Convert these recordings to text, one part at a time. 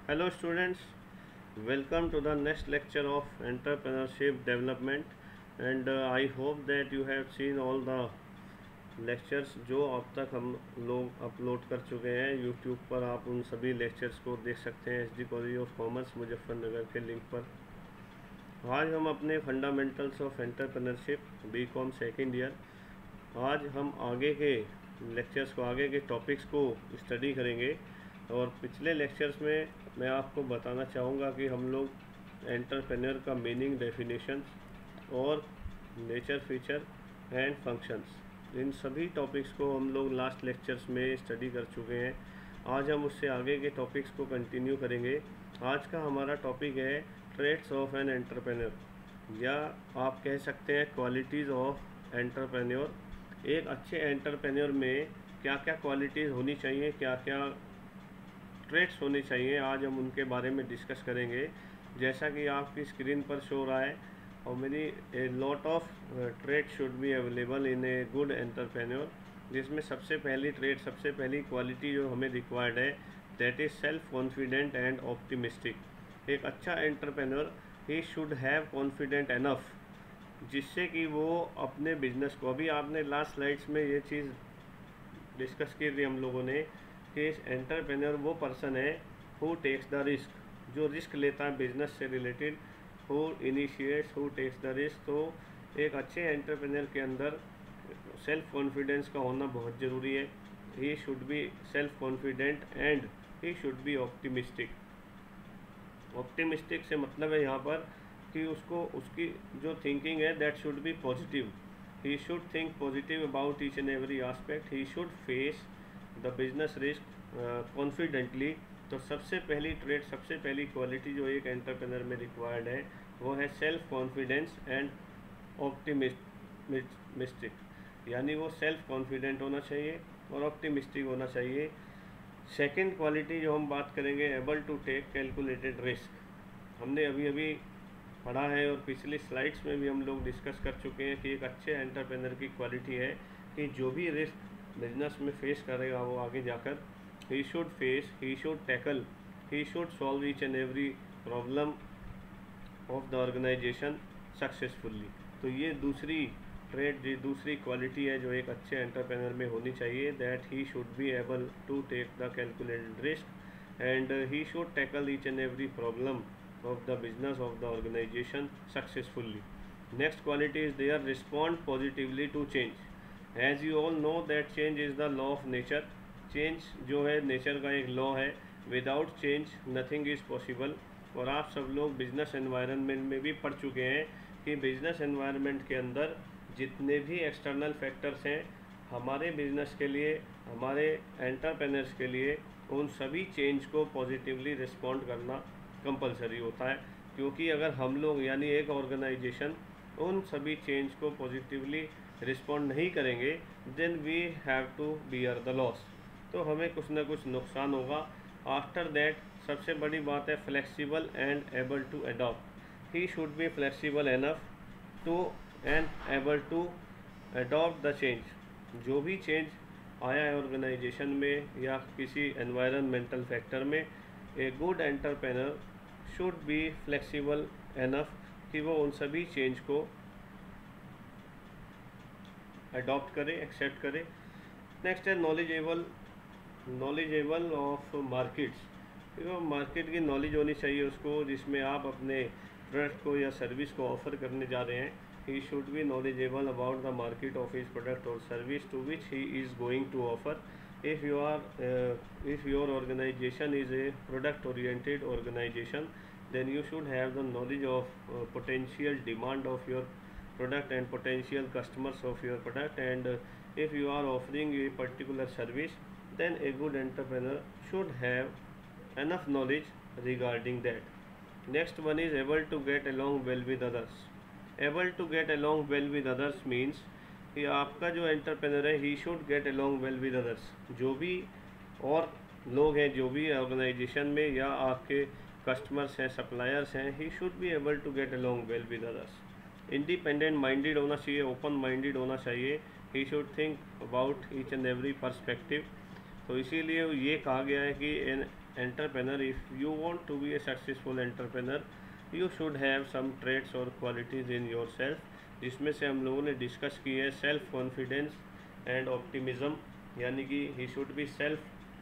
Hello students, welcome to the next lecture of entrepreneurship development and I hope that you have seen all the lectures जो अब तक हम लोग upload कर चुके हैं यूट्यूब पर। आप उन सभी लेक्चर्स को देख सकते हैं SD college of commerce Muzaffarnagar के लिंक पर। आज हम अपने fundamentals of entrepreneurship BCom second year, आज हम आगे के लेक्चर्स को, आगे के टॉपिक्स को स्टडी करेंगे। और पिछले लेक्चर्स में मैं आपको बताना चाहूँगा कि हम लोग एंटरप्रेन्योर का मीनिंग, डेफिनेशन और नेचर, फीचर एंड फंक्शंस, इन सभी टॉपिक्स को हम लोग लास्ट लेक्चर्स में स्टडी कर चुके हैं। आज हम उससे आगे के टॉपिक्स को कंटिन्यू करेंगे। आज का हमारा टॉपिक है ट्रेड्स ऑफ एन एंटरप्रेन्योर, या आप कह सकते हैं क्वालिटीज़ ऑफ एंटरप्रेन्योर। एक अच्छे एंटरप्रेन्योर में क्या क्या क्वालिटीज़ होनी चाहिए, क्या क्या ट्रेड्स होने चाहिए, आज हम उनके बारे में डिस्कस करेंगे। जैसा कि आपकी स्क्रीन पर शो रहा है, और मेरी a lot of trade should be available in a good entrepreneur, जिसमें सबसे पहली ट्रेड, सबसे पहली क्वालिटी जो हमें रिक्वायर्ड है, that is self confident and optimistic. एक अच्छा entrepreneur he should have confident enough, जिससे कि वो अपने बिजनेस को, अभी आपने लास्ट स्लाइड्स में ये चीज़ डिस्कस की थी हम लोगों ने कि एंटरप्रेन्योर वो पर्सन है हु टेक्स द रिस्क, जो रिस्क लेता है बिजनेस से related, who initiates, who takes the risk. तो एक अच्छे एंटरप्रेन्योर के अंदर सेल्फ कॉन्फिडेंस का होना बहुत ज़रूरी है। ही should be self confident and he should be optimistic. Optimistic से मतलब है यहाँ पर कि उसको, उसकी जो थिंकिंग है that should be positive. He should think positive about each and every aspect. He should face the business risk confidently. तो सबसे पहली ट्रेड, सबसे पहली क्वालिटी जो एक एंटरप्रेन्योर में रिक्वायर्ड है वो है सेल्फ कॉन्फिडेंस एंड ऑप्टिमिस्टिक, यानी वो सेल्फ कॉन्फिडेंट होना चाहिए और ऑप्टिमिस्टिक होना चाहिए। सेकंड क्वालिटी जो हम बात करेंगे, able to take calculated risk. हमने अभी अभी पढ़ा है और पिछली स्लाइड्स में भी हम लोग डिस्कस कर चुके हैं कि एक अच्छे एंटरप्रेन्योर की क्वालिटी है कि जो भी रिस्क बिजनेस में फेस करेगा वो आगे जाकर, he should face, he should tackle, he should solve each and every problem of the organisation successfully. तो ये दूसरी ट्रेड, दूसरी क्वालिटी है जो एक अच्छे एंटरप्रेन्योर में होनी चाहिए, that he should be able to take the calculated risk and he should tackle each and every problem of the business of the organization successfully. Next quality is their respond positively to change. As you all know that change is the law of nature. Change जो है nature का एक law है, without change nothing is possible. और आप सब लोग business environment में भी पढ़ चुके हैं कि बिजनेस एनवायरनमेंट के अंदर जितने भी एक्सटर्नल फैक्टर्स हैं हमारे बिजनेस के लिए, हमारे एंटरप्रेन्योर्स के लिए, उन सभी चेंज को पॉजिटिवली रिस्पॉन्ड करना कंपलसरी होता है। क्योंकि अगर हम लोग, यानी एक ऑर्गेनाइजेशन, उन सभी चेंज को पॉजिटिवली रिस्पॉन्ड नहीं करेंगे, then we have to bear the loss, तो हमें कुछ ना कुछ नुकसान होगा। आफ्टर दैट सबसे बड़ी बात है flexible and able to adopt. He should be flexible enough to and able to adopt the change. जो भी चेंज आया है ऑर्गेनाइजेशन में या किसी एनवायरनमेंटल फैक्टर में, a good entrepreneur should be flexible enough कि वो उन सभी चेंज को अडॉप्ट करे, एक्सेप्ट करे। नेक्स्ट है नॉलेजेबल, नॉलेजेबल ऑफ मार्केट्स। वो मार्केट की नॉलेज होनी चाहिए उसको, जिसमें आप अपने प्रोडक्ट को या सर्विस को ऑफर करने जा रहे हैं। He should be knowledgeable about the market of his product और service to which he is going to offer. if your organization is a product oriented organization, then you should have the knowledge of potential demand of your product and potential customers of your product. And if you are offering a particular service, then a good entrepreneur should have enough knowledge regarding that. Next one is able to get along well with others. Able to get along well with others means कि आपका जो entrepreneur है, he should get along well with others. जो भी और लोग हैं, जो भी ऑर्गेनाइजेशन में या आपके कस्टमर्स हैं, सप्लायर्स हैं, he should be able to get along well with others. Independent minded होना चाहिए, ओपन माइंडेड होना चाहिए। He should think about each and every perspective. तो इसीलिए ये कहा गया है कि entrepreneur, if you want to be a successful entrepreneur, you should have some traits or qualities in yourself, जिसमें से हम लोगों ने डिस्कस की है सेल्फ कॉन्फिडेंस एंड ऑप्टिमिज्म, यानी कि ही should be self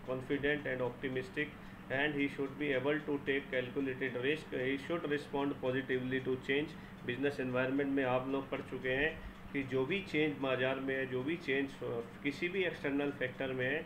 confident and optimistic, and he should be able to take calculated risk, he should respond positively to change. Business environment में आप लोग पढ़ चुके हैं कि जो भी चेंज बाज़ार में है, जो भी चेंज किसी भी एक्सटर्नल फैक्टर में है,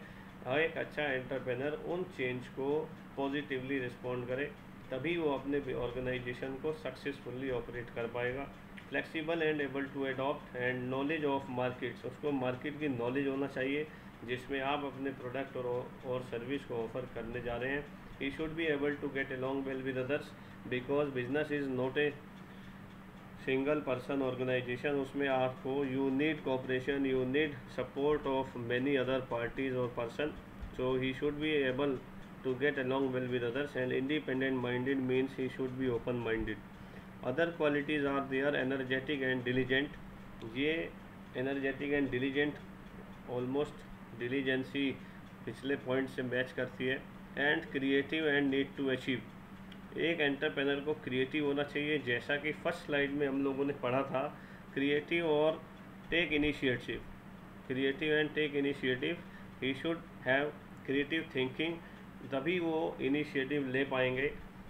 एक अच्छा एंटरप्रेनर उन चेंज को पॉजिटिवली रिस्पॉन्ड करे, तभी वो अपने ऑर्गेनाइजेशन को सक्सेसफुली ऑपरेट कर पाएगा। Flexible and able to adopt and knowledge of markets, उसको मार्केट की नॉलेज होना चाहिए जिसमें आप अपने प्रोडक्ट और सर्विस को ऑफर करने जा रहे हैं। He should be able to get along well with others, because business is not a single person organization, उसमें आपको you need cooperation, you need support of many other parties और person, so he should be able to get along well with others and independent minded means he should be open minded. Other qualities are there energetic and diligent, ये energetic and diligent almost diligency पिछले point से match करती है। And creative and need to achieve, एक entrepreneur को creative होना चाहिए, जैसा कि फर्स्ट स्लाइड में हम लोगों ने पढ़ा था, क्रिएटिव और take initiative, creative and take initiative, he should have creative thinking, तभी वो इनिशिएटिव ले पाएंगे,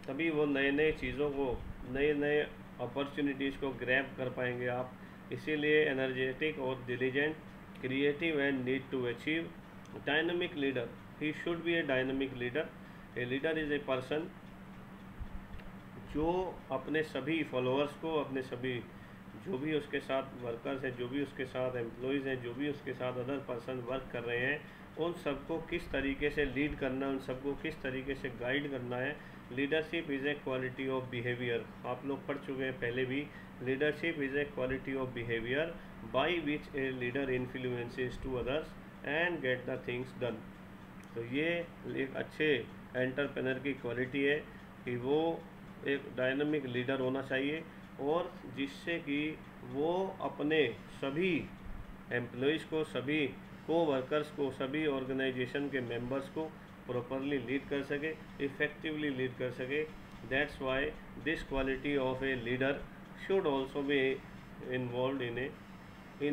तभी वो नए नए चीज़ों को, नए नए अपॉर्चुनिटीज़ को ग्रैब कर पाएंगे आप। इसीलिए एनर्जेटिक और diligent, creative and need to achieve. Dynamic leader, he should be a dynamic leader, a leader is a person जो अपने सभी फॉलोअर्स को, अपने सभी जो भी उसके साथ वर्कर्स हैं, जो भी उसके साथ एम्प्लॉयज़ हैं, जो भी उसके साथ अदर पर्सन वर्क कर रहे हैं, उन सबको किस तरीके से लीड करना है, उन सबको किस तरीके से गाइड करना है। Leadership is a quality of behaviour, आप लोग पढ़ चुके हैं पहले भी, leadership is a quality of behaviour by which a leader influences to others and get the things done. तो ये एक अच्छे एंटरप्रेनर की क्वालिटी है कि वो एक डायनामिक लीडर होना चाहिए, और जिससे कि वो अपने सभी एम्प्लॉयज़ को, सभी को वर्कर्स को, सभी ऑर्गेनाइजेशन के मेंबर्स को प्रॉपरली लीड कर सके, इफ़ेक्टिवली लीड कर सके। That's why this quality of a leader should also be involve in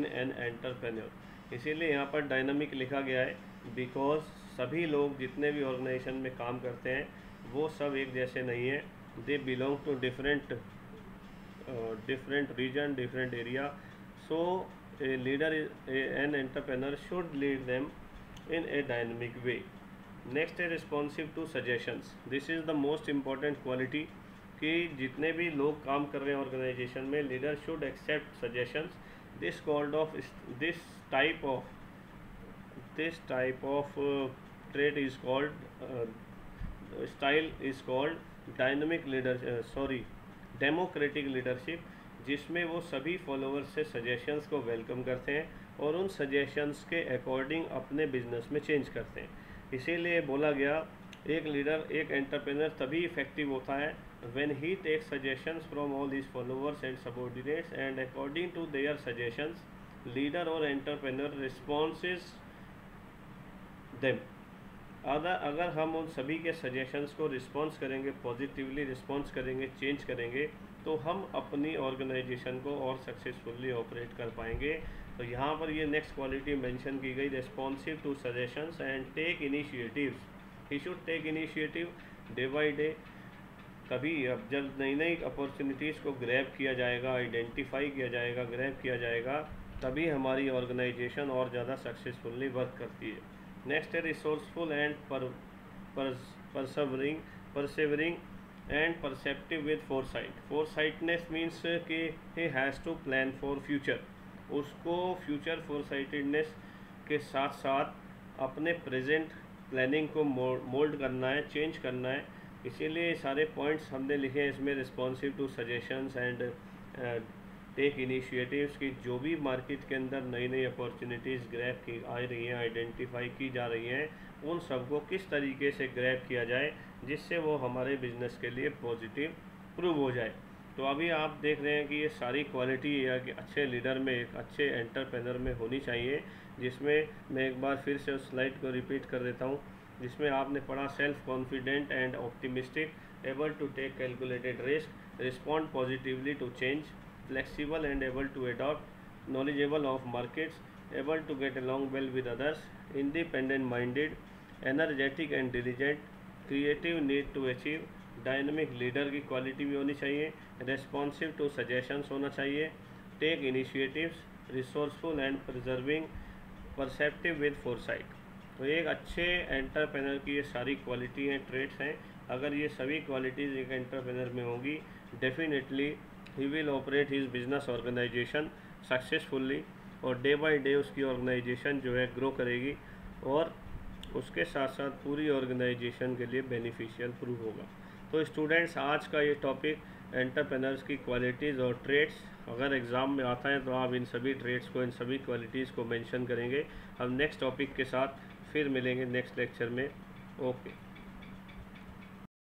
an entrepreneur. इसीलिए यहाँ पर डायनामिक लिखा गया है, बिकॉज सभी लोग जितने भी ऑर्गेनाइजेशन में काम करते हैं वो सब एक जैसे नहीं हैं, they belong to different region, different area, so a leader an entrepreneur should lead them in a dynamic way. Next is responsive to suggestions, this is the most important quality कि जितने भी लोग काम कर रहे हैं ऑर्गेनाइजेशन में, leader should accept suggestions. This type of trait is called style is called dynamic democratic leadership, जिसमें वो सभी फॉलोअर्स से सजेशंस को वेलकम करते हैं और उन सजेशंस के अकॉर्डिंग अपने बिजनेस में चेंज करते हैं। इसीलिए बोला गया एक लीडर, एक एंटरप्रेनर तभी इफेक्टिव होता है when he takes suggestions from all his followers and subordinates and according to their suggestions leader और एंटरप्रेनर रिस्पॉन्सेस देम। अगर हम उन सभी के सजेशंस को रिस्पॉन्स करेंगे, पॉजिटिवली रिस्पॉन्स करेंगे, चेंज करेंगे, तो हम अपनी ऑर्गेनाइजेशन को और सक्सेसफुली ऑपरेट कर पाएंगे। तो यहाँ पर ये नेक्स्ट क्वालिटी मेंशन की गई, responsive to suggestions and take initiatives. He should take initiative day by day, तभी अब जब नई नई अपॉर्चुनिटीज़ को ग्रैब किया जाएगा, आइडेंटिफाई किया जाएगा, ग्रैब किया जाएगा, तभी हमारी ऑर्गेनाइजेशन और ज़्यादा सक्सेसफुली वर्क करती है। नेक्स्ट है resourceful and persevering and perceptive with foresight. Foresightness means कि he has to plan for future, उसको फ्यूचर फोरसाइटेडनेस के साथ साथ अपने प्रेजेंट प्लानिंग को मोल्ड करना है, चेंज करना है। इसीलिए सारे पॉइंट्स हमने लिखे हैं इसमें, responsive to suggestions and take initiatives की जो भी मार्केट के अंदर नई नई अपॉर्चुनिटीज़ ग्रैब की आ रही हैं, आइडेंटिफाई की जा रही हैं, उन सबको किस तरीके से ग्रैब किया जाए जिससे वो हमारे बिजनेस के लिए पॉजिटिव प्रूव हो जाए। तो अभी आप देख रहे हैं कि ये सारी क्वालिटी एक अच्छे लीडर में, एक अच्छे एंटरप्रेनर में होनी चाहिए, जिसमें मैं एक बार फिर से उस स्लाइड को रिपीट कर देता हूँ। जिसमें आपने पढ़ा self confident and optimistic, able to take calculated risk, respond positively to change, flexible and able to adopt, knowledgeable of markets, able to get along well with others, independent minded, energetic and diligent, creative need to achieve, dynamic leader की quality भी होनी चाहिए, responsive to suggestions होना चाहिए, take initiatives, resourceful and preserving, perceptive with foresight. तो एक अच्छे entrepreneur की ये सारी क्वालिटी हैं, ट्रेड्स हैं। अगर ये सभी क्वालिटीज़ एक एंटरप्रेनर में होंगी, definitely he will operate his business organisation successfully, और डे बाय डे उसकी ऑर्गेनाइजेशन जो है ग्रो करेगी और उसके साथ साथ पूरी ऑर्गेनाइजेशन के लिए बेनिफिशियल प्रूव होगा। तो स्टूडेंट्स, आज का ये टॉपिक एंटरप्रेनर्स की क्वालिटीज़ और ट्रेड्स, अगर एग्ज़ाम में आता है तो आप इन सभी ट्रेड्स को, इन सभी क्वालिटीज़ को मेंशन करेंगे। हम नेक्स्ट टॉपिक के साथ फिर मिलेंगे नेक्स्ट लेक्चर में। ओके।